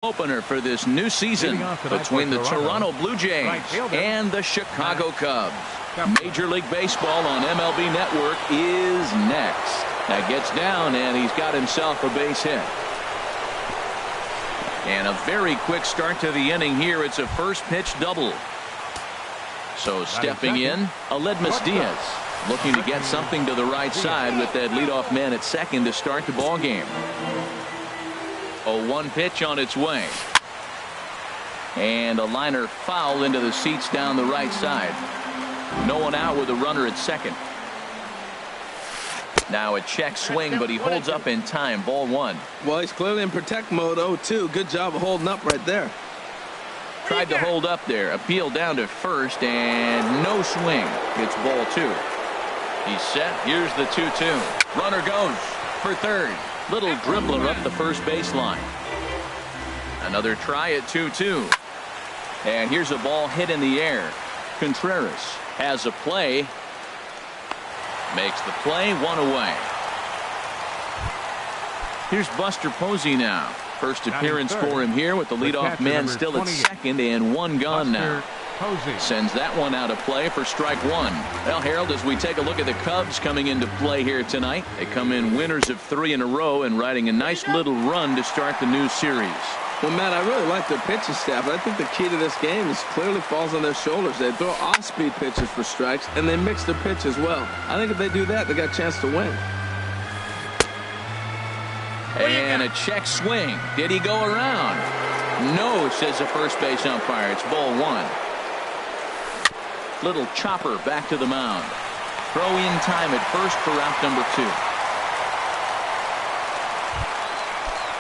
Opener for this new season between the Toronto Blue Jays and the Chicago Cubs. Major League Baseball on MLB Network is next. That gets down, and he's got himself a base hit. And a very quick start to the inning here. It's a first pitch double. So stepping in, Aledmus Diaz, looking to get something to the right side with that leadoff man at second to start the ball game. A 1 pitch on its way. And a liner foul into the seats down the right side. No one out with a runner at second. Now a check swing, but he holds up in time. Ball 1. Well, he's clearly in protect mode. 0-2. Good job of holding up right there. Tried to hold up there. Appeal down to first, and no swing. It's ball 2. He's set. Here's the 2-2. Runner goes for third. Little dribbler up the first baseline. Another try at 2-2. And here's a ball hit in the air. Contreras has a play. Makes the play, 1 away. Here's Buster Posey now. First appearance for him here with the leadoff man still at second, and 1 gone now. Sends that one out of play for strike 1. Well, Harold, as we take a look at the Cubs coming into play here tonight, they come in winners of 3 in a row and riding a nice little run to start the new series. Well, Matt, I really like their pitching staff. I think the key to this game is clearly falls on their shoulders. They throw off-speed pitches for strikes, and they mix their pitch as well. I think if they do that, they got a chance to win. And a check swing. Did he go around? No, says the first base umpire. It's ball 1. Little chopper back to the mound. Throw in time at first for out number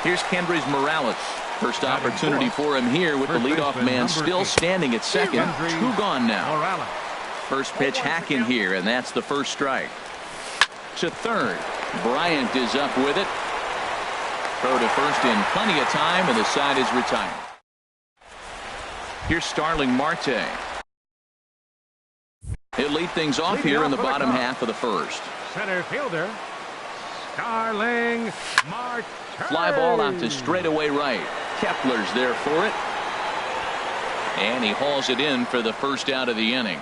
2. Here's Kendrys Morales. First opportunity for him here with the leadoff man still standing at second. 2 gone now. First pitch hack in here, and that's the first strike. To third. Bryant is up with it. Throw to first in plenty of time, and the side is retired. Here's Starling Marte. He'll lead things off here in the bottom half of the first. Center fielder, Starling Marte. Fly ball out to straightaway right. Kepler's there for it. And he hauls it in for the first out of the inning.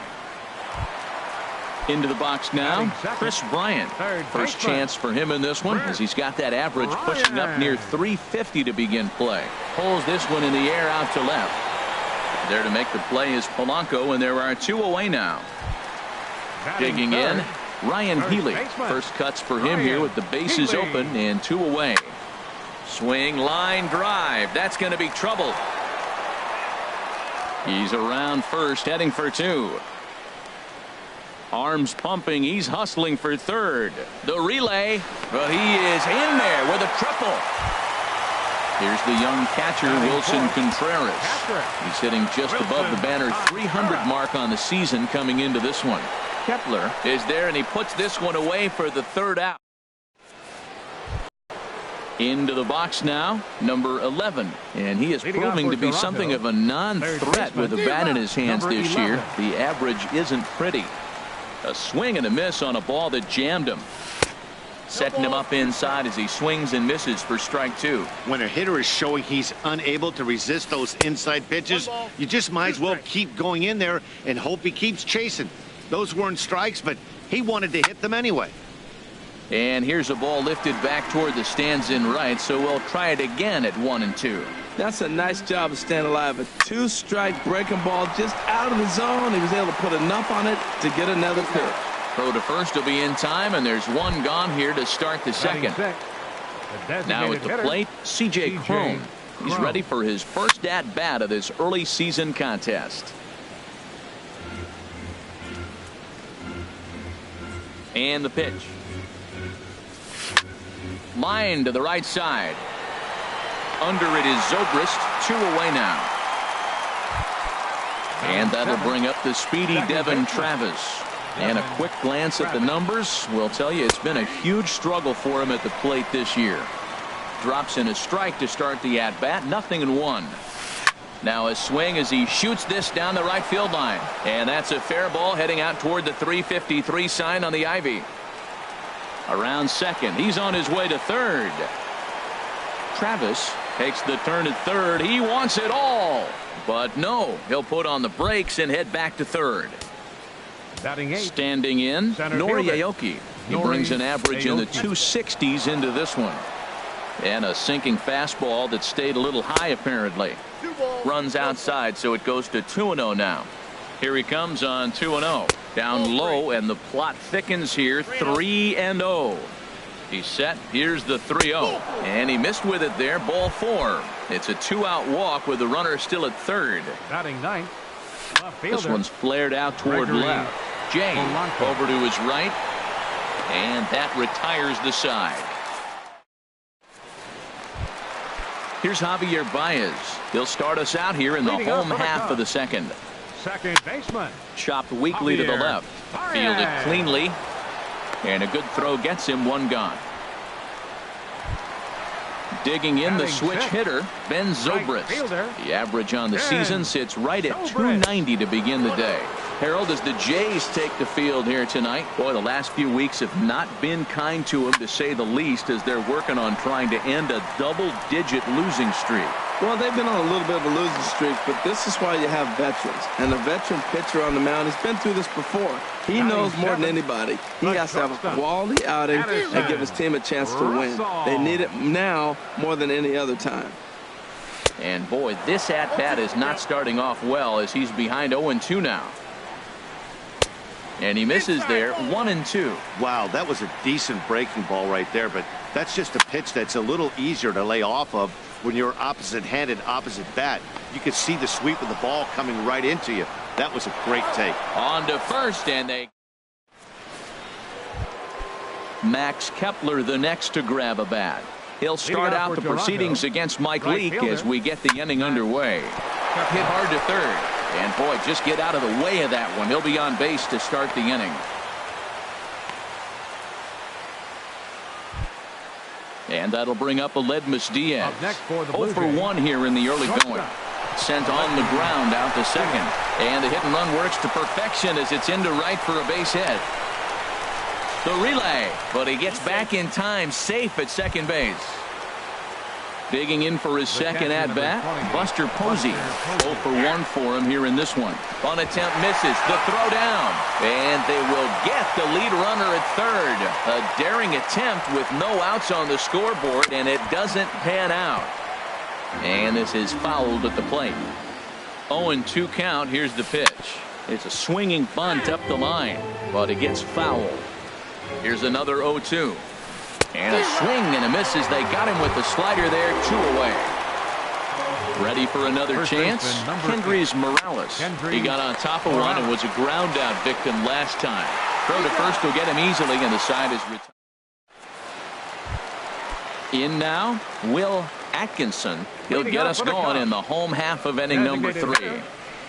Into the box now, Chris Bryant. First chance for him in this one, as he's got that average pushing up near 350 to begin play. Pulls this one in the air out to left. There to make the play is Polanco, and there are 2 away now. Digging in, Ryan Healy. First cuts for him here with the bases open and 2 away. Swing, line drive. That's going to be trouble. He's around first, heading for 2. Arms pumping. He's hustling for third. The relay, but he is in there with a triple. Here's the young catcher, Wilson Contreras. He's hitting just above the banner 300 mark on the season coming into this one. Kepler is there, and he puts this one away for the third out. Into the box now, number 11. And he is proving to be something of a non-threat with a bat in his hands this year. The average isn't pretty. A swing and a miss on a ball that jammed him. Setting him up inside as he swings and misses for strike 2. When a hitter is showing he's unable to resist those inside pitches, you just might as well keep going in there and hope he keeps chasing. Those weren't strikes, but he wanted to hit them anyway. And here's a ball lifted back toward the stands in right, so we'll try it again at 1 and 2. That's a nice job of staying alive. A 2-strike breaking ball just out of the zone. He was able to put enough on it to get another pitch. Throw to first will be in time, and there's 1 gone here to start the second. Now at the plate, C.J. Cron. He's ready for his first at-bat of this early season contest. And the pitch. Line to the right side. Under it is Zobrist. 2 away now. And that'll bring up the speedy Devin Travis. And a quick glance at the numbers will tell you it's been a huge struggle for him at the plate this year. Drops in a strike to start the at-bat. 0-1. Now a swing as he shoots this down the right field line. And that's a fair ball heading out toward the 353 sign on the ivy. Around second. He's on his way to third. Travis Takes the turn at third. He wants it all. But no, he'll put on the brakes and head back to third. Standing in, Nori Aoki. He brings an average in the 260s into this one. And a sinking fastball that stayed a little high apparently. Runs outside, so it goes to 2-0 now. Here he comes on 2-0. Down low, and the plot thickens here. 3-0. He's set. Here's the 3-0. And he missed with it there. Ball 4. It's a 2-out walk with the runner still at third. Batting ninth. This one's flared out toward left. Jay over to his right. And that retires the side. Here's Javier Baez. He'll start us out here in the home half of the second. Second baseman. Chopped weakly to the left. Fielded cleanly. And a good throw gets him one gone. Digging in the switch hitter, Ben Zobrist. The average on the season sits right at 290 to begin the day. Harold, as the Jays take the field here tonight, boy, the last few weeks have not been kind to him, to say the least, as they're working on trying to end a double-digit losing streak. Well, they've been on a little bit of a losing streak, but this is why you have veterans. And a veteran pitcher on the mound, he's been through this before. He knows more than anybody. He has to have a quality outing and give his team a chance to win. They need it now more than any other time. And boy, this at-bat is not starting off well, as he's behind 0-2 now. And he misses there, 1-2. Wow, that was a decent breaking ball right there, but that's just a pitch that's a little easier to lay off of when you're opposite-handed, opposite bat. You could see the sweep of the ball coming right into you. That was a great take. On to first, and they... Max Kepler the next to grab a bat. He'll start out the proceedings against Mike Leake as we get the inning underway. Hit hard to third. And boy, just get out of the way of that one. He'll be on base to start the inning. And that'll bring up Aledmus Diaz. 0 for 1 here in the early going. Sent on the ground out to second. And the hit and run works to perfection as it's into right for a base hit. The relay, but he gets back in time, safe at second base. Digging in for his second at-bat, Buster Posey. 0 for 1 for him here in this one. On attempt misses, the throw down. And they will get the lead runner at third. A daring attempt with no outs on the scoreboard, and it doesn't pan out. And this is fouled at the plate. 0-2 count, here's the pitch. It's a swinging bunt up the line, but it gets fouled. Here's another 0-2. And a swing and a miss as they got him with the slider there, 2 away. Ready for another chance? Kendrys Morales. He got on top of one and was a ground out victim last time. Throw to first will get him easily, and the side is retired. In now, Will Atkinson. He'll get us going in the home half of inning number 3.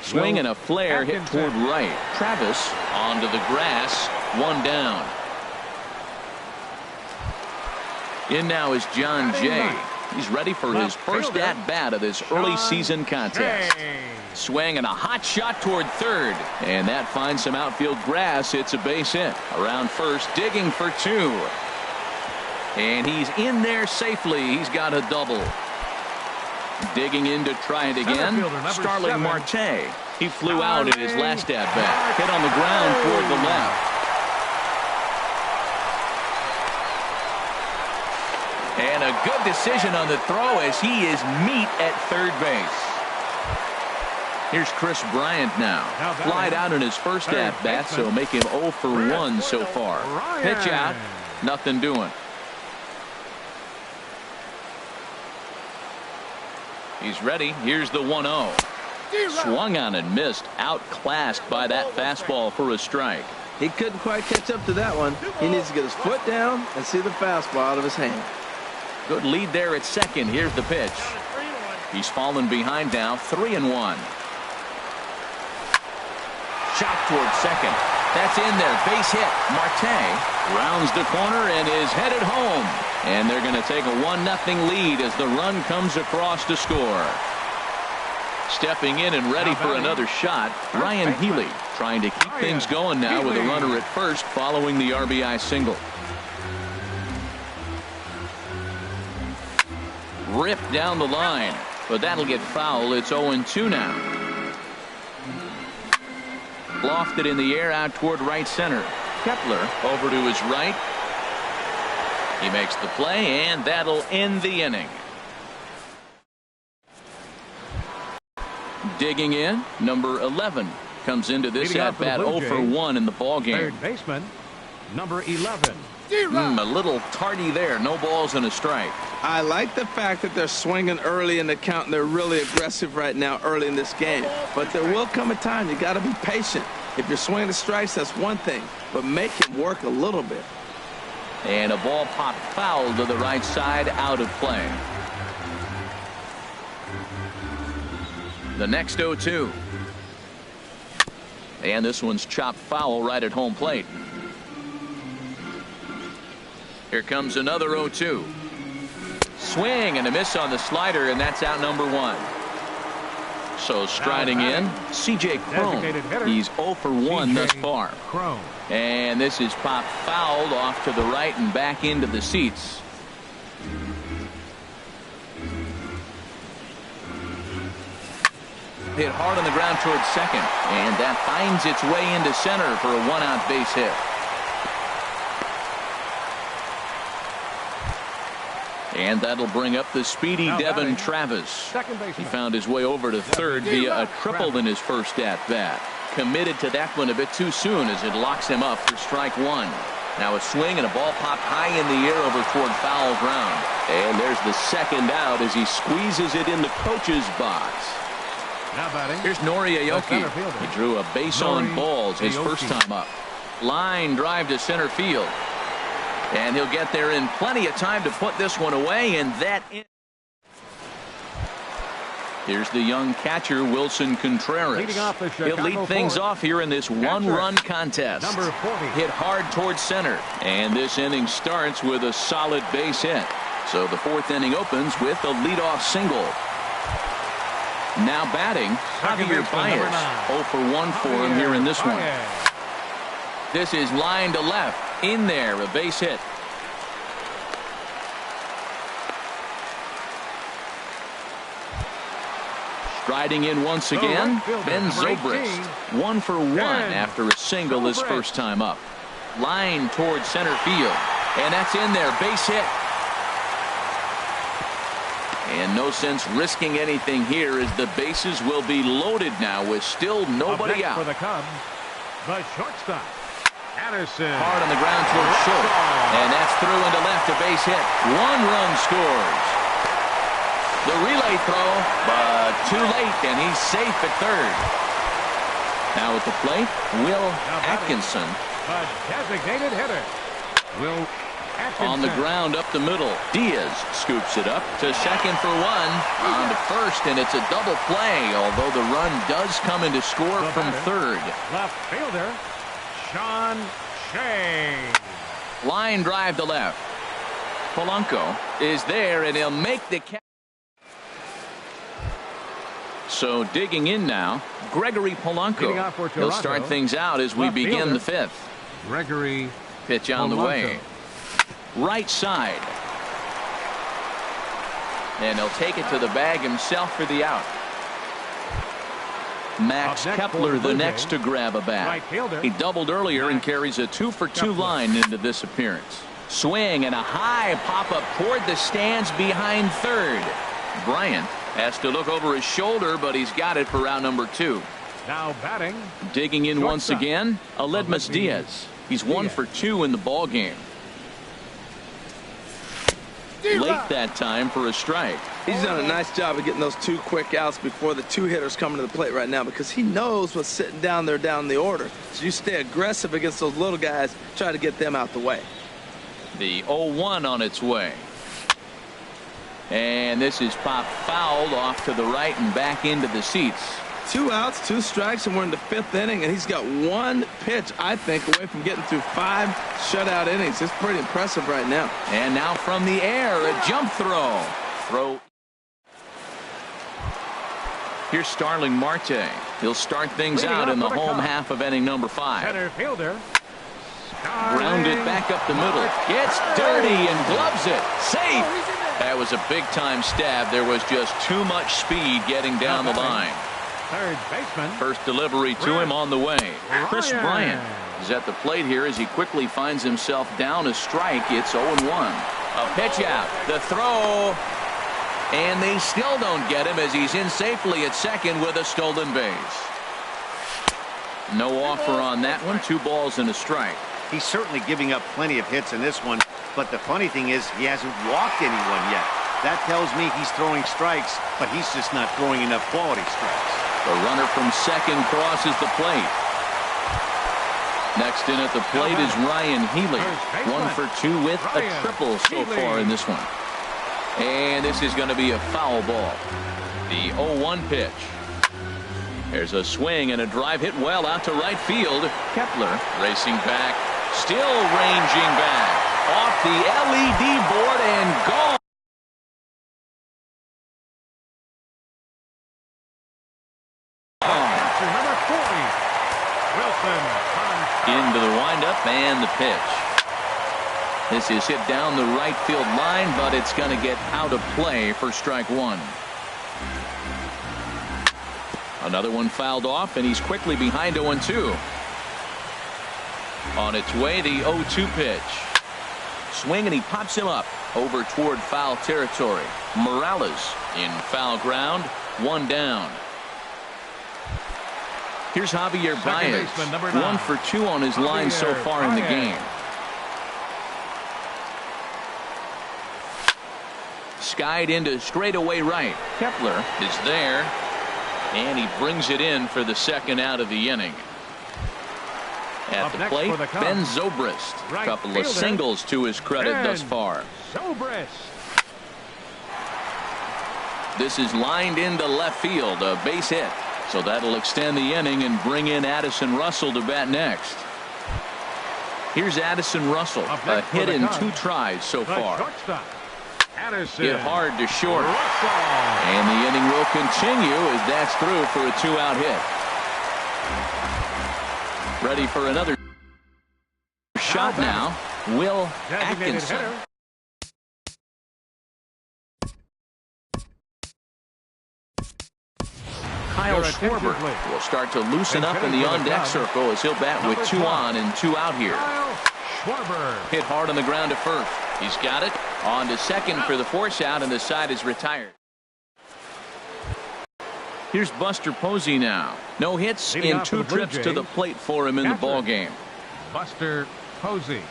Swing and a flare hit toward right. Travis onto the grass, 1 down. In now is John Jay. He's ready for his first at-bat of this early season contest. Swing and a hot shot toward third. And that finds some outfield grass. It's a base hit. Around first, digging for 2. And he's in there safely. He's got a double. Digging in to try it again. Starling Marte. He flew out in his last at-bat. Hit on the ground toward the left. And a good decision on the throw as he is meat at third base. Here's Chris Bryant now. Flied out in his first at-bat, so make him 0 for 1 so far. Pitch out, nothing doing. He's ready. Here's the 1-0. Swung on and missed. Outclassed by that fastball for a strike. He couldn't quite catch up to that one. He needs to get his foot down and see the fastball out of his hand. Good lead there at second. Here's the pitch. He's fallen behind now, 3-1. Shot toward second. That's in there. Base hit. Marte rounds the corner and is headed home. And they're going to take a 1-0 lead as the run comes across to score. Stepping in and ready for another shot, Ryan Healy trying to keep things going now with a runner at first following the RBI single. ripped down the line, but that'll get foul. It's 0-2 now. Lofted in the air out toward right center. Kepler over to his right. He makes the play, and that'll end the inning. Digging in, number 11 comes into this at bat 0 for 1 in the ball game. Third baseman, number 11. A little tardy there. No balls and a strike. I like the fact that they're swinging early in the count, and they're really aggressive right now early in this game. But there will come a time you got to be patient. If you're swinging the strikes, that's one thing, but make it work a little bit. And a ball popped foul to the right side, out of play. The next 0-2. And this one's chopped foul right at home plate. Here comes another 0-2. Swing and a miss on the slider, and that's out number 1. So striding in, C.J. Cron. He's 0 for 1 thus far. And this is popped fouled off to the right and back into the seats. Hit hard on the ground towards second, and that finds its way into center for a 1-out base hit. And that'll bring up the speedy Devin Travis. He found his way over to third via a triple in his first at-bat. Committed to that one a bit too soon as it locks him up for strike 1. Now a swing and a ball popped high in the air over toward foul ground. And there's the second out as he squeezes it in the coach's box. Now batting. Here's Nori Aoki. He drew a base on balls his first time up. Line drive to center field. And he'll get there in plenty of time to put this one away, and that in. Here's the young catcher, Wilson Contreras. He'll lead things off here in this one-run contest. Number 40. Hit hard towards center, and this inning starts with a solid base hit. So the fourth inning opens with a leadoff single. Now batting, Javier Baez. 0 for 1 for him here in this one. This is line to left. In there, a base hit. Striding in once again, Ben Zobrist. 1 for 1 after a single his first time up. Line towards center field. And that's in there, base hit. And no sense risking anything here as the bases will be loaded now with still nobody out. For the Cubs, the shortstop. Anderson. Hard on the ground towards short. And that's through into left, a base hit. 1 run scores. The relay throw, but too late, and he's safe at third. Now at the plate, Will Atkinson. A designated hitter. Will Atkinson. On the ground up the middle. Diaz scoops it up to second for 1. On to first, and it's a double play, although the run does come into score from third. Left fielder. Sean Shea. Line drive to left. Polanco is there, and he'll make the catch. So digging in now, Gregory Polanco. He'll start things out as we begin the fifth. Gregory. Pitch on the way. Right side. And he'll take it to the bag himself for the out. Max Kepler the next to grab a bat. He doubled earlier and carries a 2 for 2 line into this appearance. Swing and a high pop-up toward the stands behind third. Bryant has to look over his shoulder, but he's got it for round number 2. Now batting. Digging in once again, Aledmus Diaz. He's 1 for 2 in the ball game. Late that time for a strike. He's done a nice job of getting those 2 quick outs before the 2 hitters coming to the plate right now, because he knows what's sitting down there down the order. So you stay aggressive against those little guys, try to get them out the way. The 0-1 on its way. And this is popped fouled off to the right and back into the seats. 2 outs, 2 strikes, and we're in the 5th inning, and he's got 1 pitch, I think, away from getting through 5 shutout innings. It's pretty impressive right now. And now from the air, a jump throw. Here's Starling Marte. He'll start things out in the home half of inning number 5. Center fielder. Grounded back up the middle. Gets dirty and gloves it. Safe. That was a big-time stab. There was just too much speed getting down the line. Third baseman. First delivery to him on the way. Chris Bryant is at the plate here as he quickly finds himself down a strike. It's 0-1. A pitch out. The throw. And they still don't get him as he's in safely at second with a stolen base. No offer on that one. 2 balls and a strike. He's certainly giving up plenty of hits in this one, but the funny thing is he hasn't walked anyone yet. That tells me he's throwing strikes, but he's just not throwing enough quality strikes. The runner from second crosses the plate. Next in at the plate is Ryan Healy. 1 for 2 with a triple so far in this one. And this is going to be a foul ball. The 0-1 pitch. There's a swing and a drive hit well out to right field. Kepler racing back, still ranging back. Off the LED board and gone. Number 40, Wilson. Into the windup and the pitch. This is hit down the right field line, but it's going to get out of play for strike 1. Another one fouled off, and he's quickly behind 0-2. On its way, the 0-2 pitch. Swing, and he pops him up over toward foul territory. Morales in foul ground, 1 down. Here's Javier Baez. 1 for 2 on his line so far in the game. Skied into straightaway right. Kepler is there. And he brings it in for the second out of the inning. At the plate, Ben Zobrist. A couple of singles to his credit thus far. Zobrist. This is lined into left field, a base hit. So that'll extend the inning and bring in Addison Russell to bat next. Here's Addison Russell, a hit in 2 tries so far. Hit hard to short. And the inning will continue as that's through for a 2-out hit. Ready for another shot now. Will Atkinson. Kyle Schwarber will start to loosen up in the on-deck circle as he'll bat with 2 on and 2 out here. Hit hard on the ground to first. He's got it. On to second for the force out, and the side is retired. Here's Buster Posey now. No hits in 2 trips to the plate for him in the ball game. Buster Posey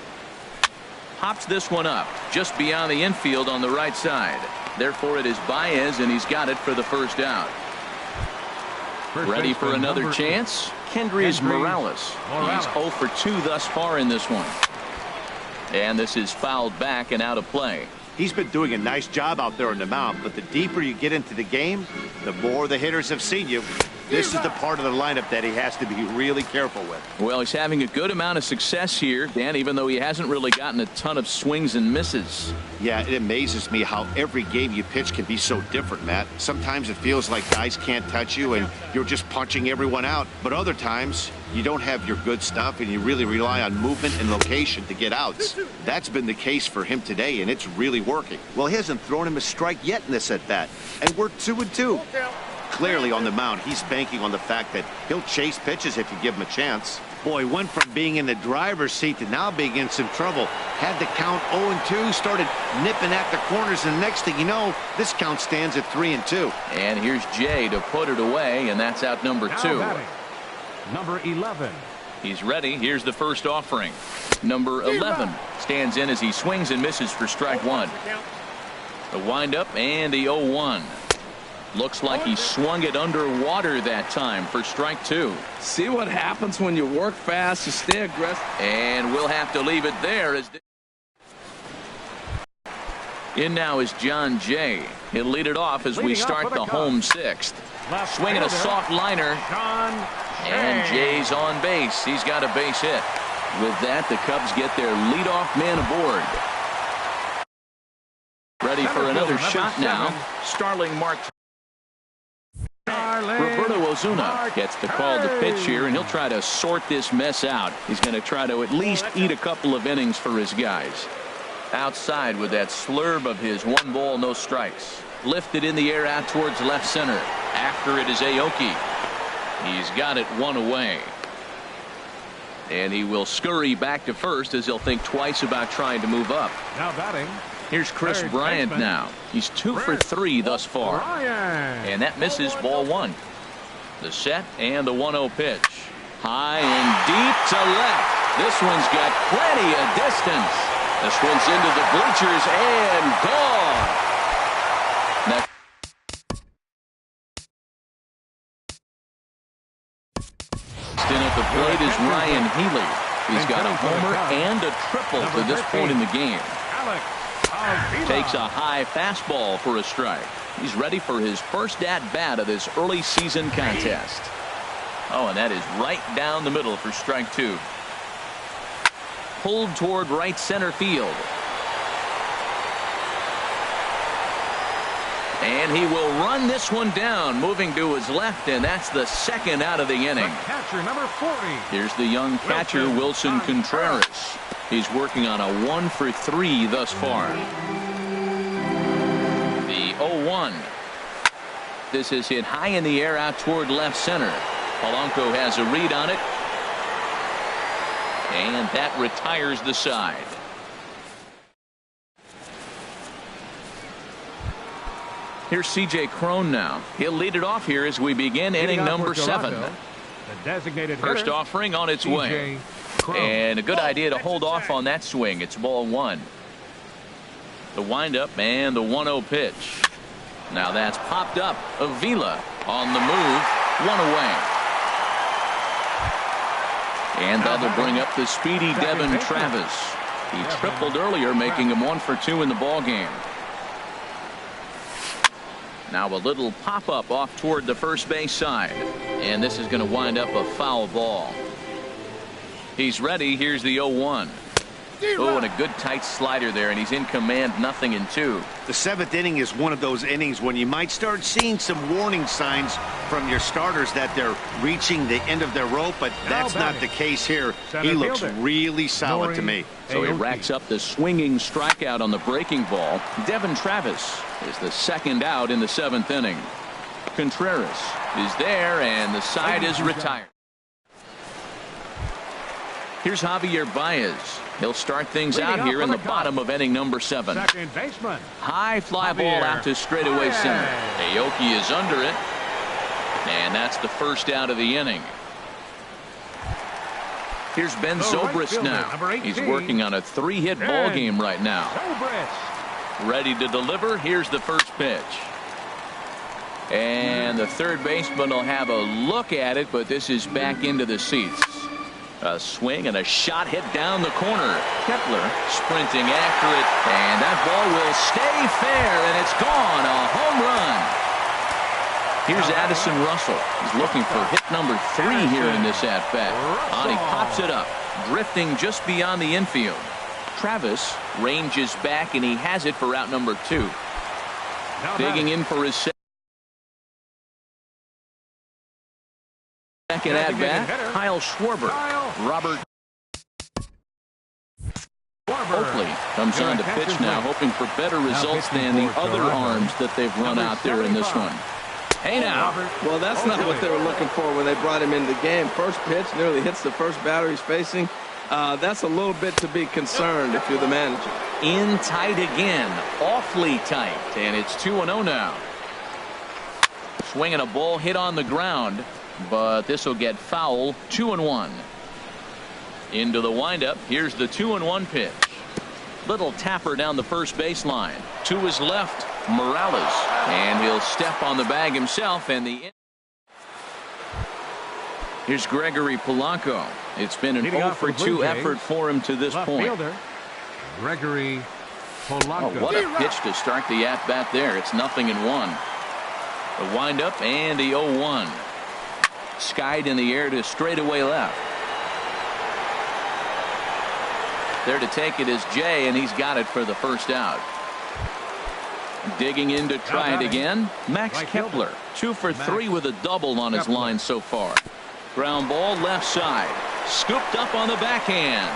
Hops this one up just beyond the infield on the right side. Therefore, it is Baez, and he's got it for the first out. Ready for another chance? Kendrys Morales. He's 0 for 2 thus far in this one. And this is fouled back and out of play. He's been doing a nice job out there on the mound, but the deeper you get into the game, the more the hitters have seen you. This is the part of the lineup that he has to be really careful with. Well, he's having a good amount of success here, Dan, even though he hasn't really gotten a ton of swings and misses. Yeah, it amazes me how every game you pitch can be so different, Matt. Sometimes it feels like guys can't touch you and you're just punching everyone out. But other times, you don't have your good stuff and you really rely on movement and location to get outs. That's been the case for him today, and it's really working. Well, he hasn't thrown him a strike yet in this at-bat, and we're 2-2. Clearly on the mound, he's banking on the fact that he'll chase pitches if you give him a chance. Boy, went from being in the driver's seat to now being in some trouble. Had the count 0-2, started nipping at the corners, and the next thing you know, this count stands at 3-2. And here's Jay to put it away, and that's out number 2. Number 11. He's ready. Here's the first offering. Number 11 stands in as he swings and misses for strike 1. The windup and the 0-1. Looks like he swung it underwater that time for strike 2. See what happens when you work fast, you stay aggressive. And we'll have to leave it there. In now is John Jay. He'll lead it off as we start the home 6th. Swinging a soft liner. And Jay's on base. He's got a base hit. With that, the Cubs get their leadoff man aboard. Ready for another shot now. Starling Marte. Roberto Ozuna gets the call to pitch here, and he'll try to sort this mess out. He's going to try to at least eat a couple of innings for his guys. Outside with that slurve of his. 1 ball, no strikes. Lifted in the air out towards left center. After it is Aoki. He's got it 1 away. And he will scurry back to first as he'll think twice about trying to move up. Now batting. Here's Chris Bryant now. He's 2 for 3 thus far. And that misses, ball 1. The set and the 1-0 pitch. High and deep to left. This one's got plenty of distance. This one's into the bleachers and gone. Next in at the plate is Ryan Healy. He's got a homer and a triple to this point in the game. Takes a high fastball for a strike. He's ready for his first at-bat of this early season contest. Oh, and that is right down the middle for strike 2. Pulled toward right center field. And he will run this one down, moving to his left, and that's the second out of the inning. Catcher number 40. Here's the young catcher, Wilson Contreras. He's working on a 1 for 3 thus far. The 0-1. This is hit high in the air out toward left center. Polanco has a read on it. And that retires the side. Here's C.J. Cron now. He'll lead it off here as we begin inning number 7. The designated First hitter, offering on its way. Cron. And a good idea to hold off on that swing. It's ball 1. The windup and the 1-0 pitch. Now that's popped up. Avila on the move. 1 away. And that'll bring up the speedy Devin Travis. He tripled earlier, making him 1 for 2 in the ball game. Now a little pop-up off toward the first base side. And this is going to wind up a foul ball. He's ready. Here's the 0-1. Oh, and a good tight slider there, and he's in command, 0-2. The 7th inning is one of those innings when you might start seeing some warning signs from your starters that they're reaching the end of their rope, but that's not the case here. He looks really solid to me. So he racks up the swinging strikeout on the breaking ball. Devin Travis is the second out in the 7th inning. Contreras is there, and the side is retired. Here's Javier Baez. He'll start things out here in the bottom of inning number 7. Second baseman. High fly ball out to straightaway center. Aoki is under it. And that's the first out of the inning. Here's Ben Zobrist now. He's working on a 3-hit ball game right now. Ready to deliver. Here's the first pitch. And the third baseman will have a look at it, but this is back into the seats. A swing and a shot hit down the corner. Kepler sprinting after it, and that ball will stay fair, and it's gone. A home run. Here's Addison Russell. He's looking for hit number 3 here in this at-bat. And he pops it up, drifting just beyond the infield. Travis ranges back, and he has it for out number 2. Digging in for his second at-bat, Kyle Schwarber. Robert Oakley comes on to pitch now, hoping for better results than the other arms that they've run out there in this one. Hey now. Well, that's not what they were looking for when they brought him into the game. First pitch nearly hits the first batter he's facing. That's a little bit to be concerned if you're the manager. In tight again, awfully tight, and it's 2-0 now. Swinging a ball hit on the ground, but this will get foul. 2-1. Into the windup. Here's the 2-1 pitch. Little tapper down the first baseline. To his left, Morales, and he'll step on the bag himself. And here's Gregory Polanco. It's been an 0 for 2 effort for him to this point. Gregory Polanco. Oh, what a pitch to start the at-bat there. It's 0-1. The windup and the 0-1. Skied in the air to straightaway left. There to take it is Jay, and he's got it for the first out. Digging in to try it again, Max Kepler. 2 for 3 with a double on his line so far. Ground ball left side. Scooped up on the backhand.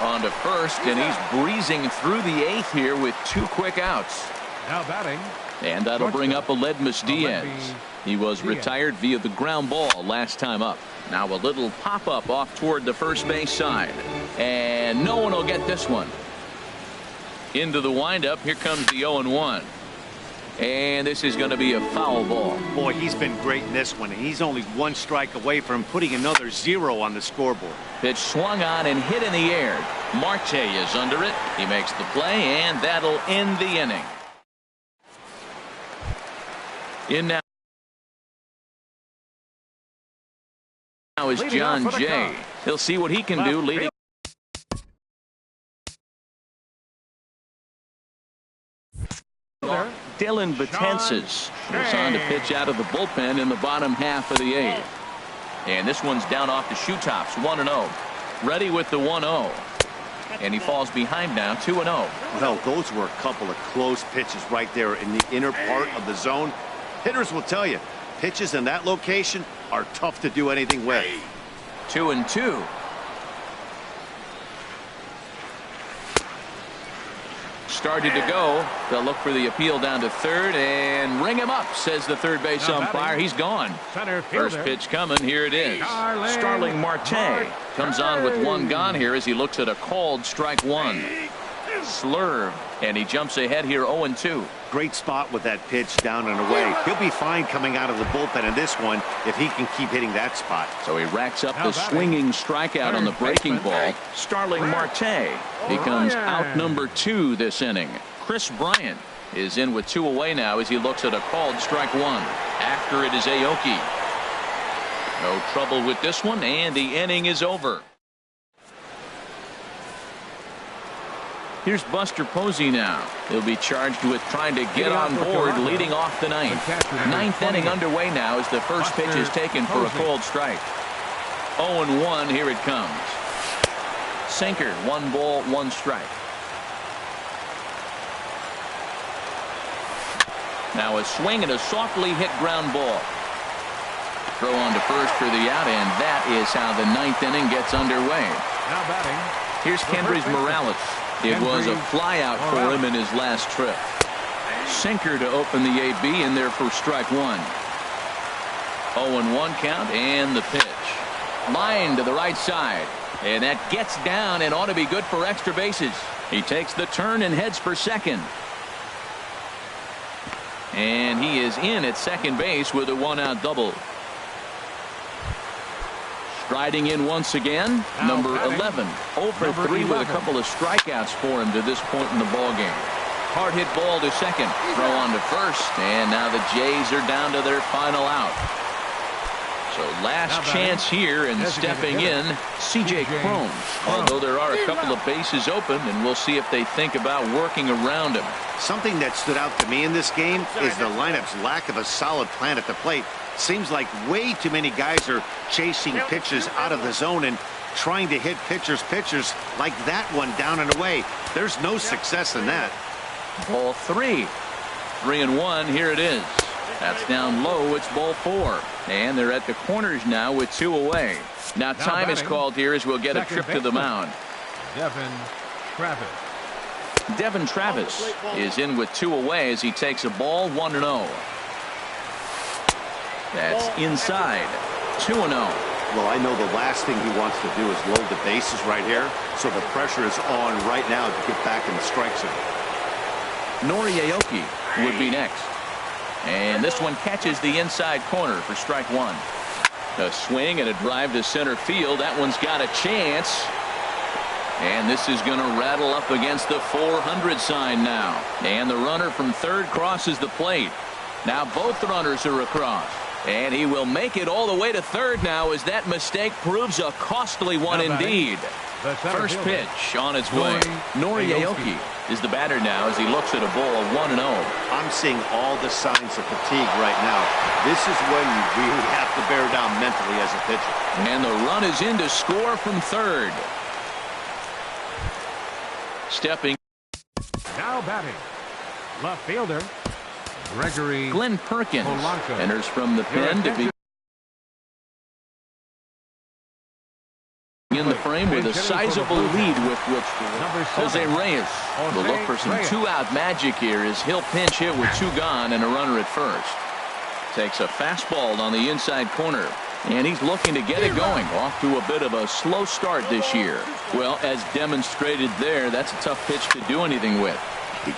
On to first, and he's breezing through the 8th here with 2 quick outs. Now batting. And that'll bring up Aledmus Diaz. He was retired via the ground ball last time up. Now a little pop-up off toward the first base side. And no one will get this one. Into the windup. Here comes the 0-1. And this is going to be a foul ball. Boy, he's been great in this one. And he's only 1 strike away from putting another 0 on the scoreboard. Pitch swung on and hit in the air. Marte is under it. He makes the play, and that'll end the inning. In now is John Jay. He'll see what he can do leading. Dylan Betances is on to pitch out of the bullpen in the bottom half of the 8th. And this one's down off the shoe tops, 1-0. Ready with the 1-0. And he falls behind now, 2-0. Well, those were a couple of close pitches right there in the inner part of the zone. Hitters will tell you, pitches in that location are tough to do anything with. 2-2. Started to go. They'll look for the appeal down to third and ring him up, says the third base umpire. He's gone. First pitch coming. Here it is. Starling Marte comes on with 1 gone here as he looks at a called strike 1. Slurve, and he jumps ahead here 0-2. Great spot with that pitch down and away. He'll be fine coming out of the bullpen in this one if he can keep hitting that spot. So he racks up the swinging strikeout on the breaking ball. Starling Marte becomes out number 2 this inning. Chris Bryant is in with 2 away now as he looks at a called strike 1. After it is Aoki. No trouble with this one, and the inning is over. Here's Buster Posey now. He'll be charged with trying to get on board leading off the 9th. 9th inning underway now as the first pitch is taken for a cold strike. 0-1. Here it comes. Sinker. 1 ball, 1 strike. Now a swing and a softly hit ground ball. Throw on to first for the out, and that is how the 9th inning gets underway. Now batting. Here's Kendrys Morales. It was a flyout for him in his last trip. Sinker to open the AB in there for strike 1. 0-1 count, and the pitch. Line to the right side. And that gets down and ought to be good for extra bases. He takes the turn and heads for second. And he is in at second base with a 1-out double. Striding in once again, number 11. 0 for 3 with a couple of strikeouts for him to this point in the ballgame. Hard hit ball to second. Throw on to first. And now the Jays are down to their final out. So last chance here, and stepping in, C.J. Cron. Although there are a couple of bases open, and we'll see if they think about working around him. Something that stood out to me in this game is the lineup's lack of a solid plan at the plate. Seems like way too many guys are chasing pitches out of the zone and trying to hit pitchers like that one down and away. There's no success in that. Ball 3. 3-1. Here it is. That's down low. It's ball 4. And they're at the corners now with 2 away. Now time is called here as we'll get a trip to the mound. Devin Travis is in with 2 away as he takes a ball 1-0. That's inside. 2-0. Well, I know the last thing he wants to do is load the bases right here, so the pressure is on right now to get back in the strike zone. Nori Aoki would be next. And this one catches the inside corner for strike 1. A swing and a drive to center field. That one's got a chance. And this is going to rattle up against the 400 sign now. And the runner from third crosses the plate. Now both runners are across. And he will make it all the way to third now as that mistake proves a costly one indeed. First pitch on its way. Nori Aoki is the batter now as he looks at a ball of 1-0. I'm seeing all the signs of fatigue right now. This is when you really have to bear down mentally as a pitcher. And the run is in to score from third. Stepping. Now batting. Left fielder. Gregory Glenn Perkins enters from the pen to begin the frame with a sizable lead with which Jose Reyes will look for some two-out magic here as he'll pinch hit with two gone and a runner at first. Takes a fastball on the inside corner, and he's looking to get it going. Off to a bit of a slow start this year. Well, as demonstrated there, that's a tough pitch to do anything with.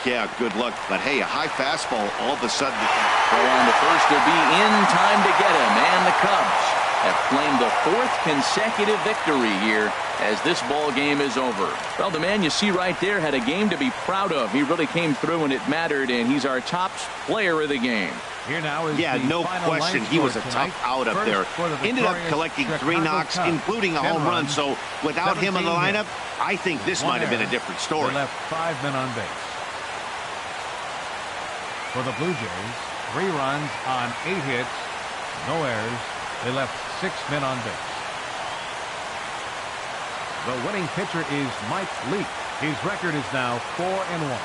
Yeah, good luck. But hey, a high fastball all of a sudden. Throw on to first to be in time to get him, and the Cubs have claimed the fourth consecutive victory here as this ball game is over. Well, the man you see right there had a game to be proud of. He really came through and it mattered, and he's our top player of the game. Here now is no question. He was a tough out up there. Ended up collecting 3 knocks, including a home run. So without him in the lineup, I think this might have been a different story. They left 5 men on base. For the Blue Jays, 3 runs on 8 hits, no errors. They left 6 men on base. The winning pitcher is Mike Leake. His record is now 4-1.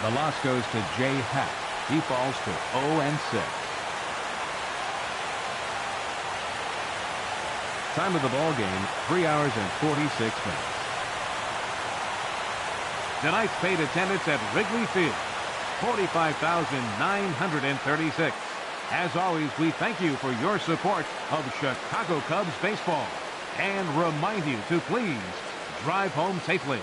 The loss goes to Jay Happ. He falls to 0-6. Time of the ball game, 3 hours and 46 minutes. Tonight's paid attendance at Wrigley Field, 45,936. As always, we thank you for your support of Chicago Cubs baseball and remind you to please drive home safely.